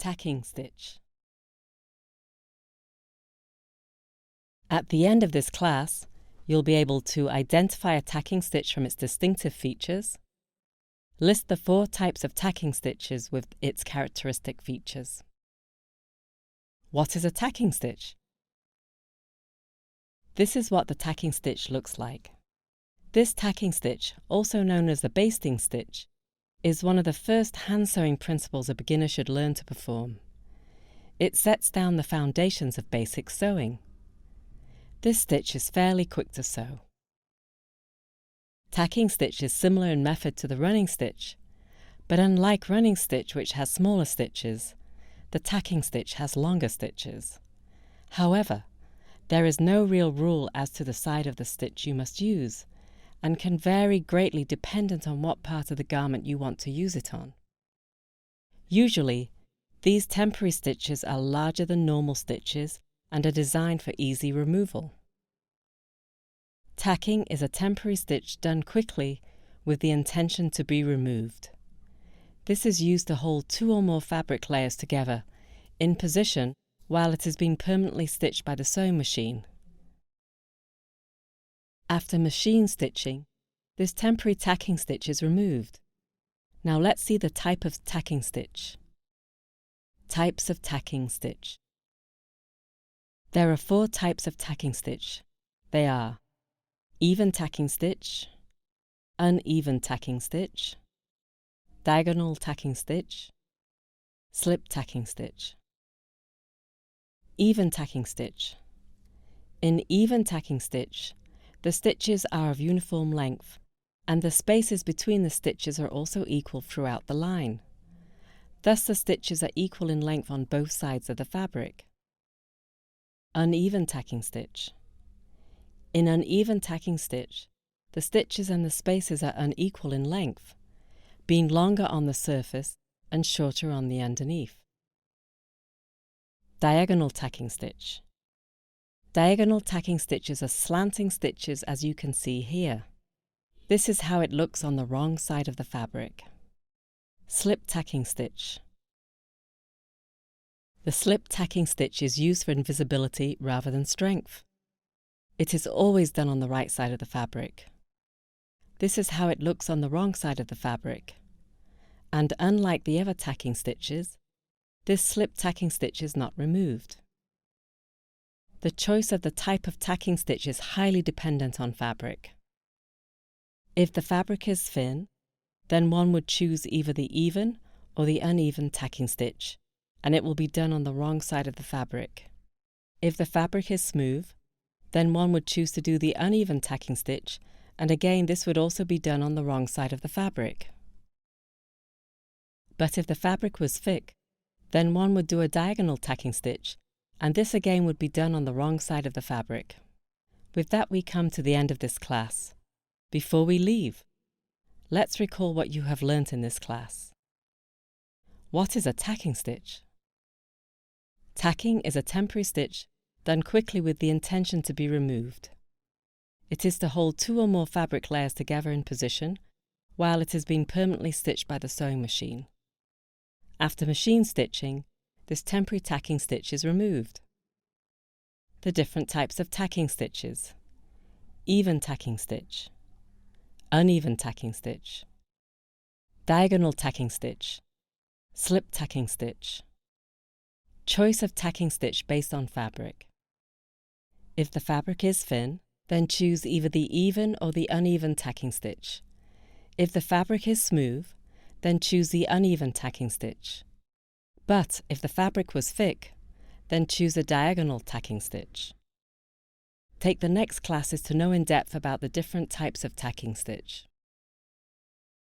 tacking stitch. At the end of this class, you'll be able to identify a tacking stitch from its distinctive features, list the 4 types of tacking stitches with its characteristic features. What is a tacking stitch? This is what the tacking stitch looks like. This tacking stitch, also known as the basting stitch, is one of the first hand sewing principles a beginner should learn to perform. It sets down the foundations of basic sewing. This stitch is fairly quick to sew. Tacking stitch is similar in method to the running stitch, but unlike running stitch, which has smaller stitches, the tacking stitch has longer stitches. However, there is no real rule as to the side of the stitch you must use, and can vary greatly dependent on what part of the garment you want to use it on. Usually, these temporary stitches are larger than normal stitches and are designed for easy removal. Tacking is a temporary stitch done quickly with the intention to be removed. This is used to hold 2 or more fabric layers together in position while it is being permanently stitched by the sewing machine. After machine stitching, this temporary tacking stitch is removed. Now let's see the type of tacking stitch. Types of tacking stitch. There are 4 types of tacking stitch. They are even tacking stitch, uneven tacking stitch, diagonal tacking stitch, slip tacking stitch. Even tacking stitch. In even tacking stitch, the stitches are of uniform length, and the spaces between the stitches are also equal throughout the line. Thus the stitches are equal in length on both sides of the fabric. Uneven tacking stitch. In uneven tacking stitch, the stitches and the spaces are unequal in length, being longer on the surface and shorter on the underneath. Diagonal tacking stitch. Diagonal tacking stitches are slanting stitches, as you can see here. This is how it looks on the wrong side of the fabric. Slip tacking stitch. The slip tacking stitch is used for invisibility rather than strength. It is always done on the right side of the fabric. This is how it looks on the wrong side of the fabric. And unlike the other tacking stitches, this slip tacking stitch is not removed. The choice of the type of tacking stitch is highly dependent on fabric. If the fabric is thin, then one would choose either the even or the uneven tacking stitch, and it will be done on the wrong side of the fabric. If the fabric is smooth, then one would choose to do the uneven tacking stitch, and again this would also be done on the wrong side of the fabric. But if the fabric was thick, then one would do a diagonal tacking stitch, and this again would be done on the wrong side of the fabric. With that, we come to the end of this class. Before we leave, let's recall what you have learnt in this class. What is a tacking stitch? Tacking is a temporary stitch done quickly with the intention to be removed. It is to hold 2 or more fabric layers together in position while it is being permanently stitched by the sewing machine. After machine stitching, this temporary tacking stitch is removed. The different types of tacking stitches. Even tacking stitch, uneven tacking stitch, diagonal tacking stitch, slip tacking stitch. Choice of tacking stitch based on fabric. If the fabric is thin, then choose either the even or the uneven tacking stitch. If the fabric is smooth, then choose the uneven tacking stitch. But if the fabric was thick, then choose a diagonal tacking stitch. Take the next classes to know in depth about the different types of tacking stitch.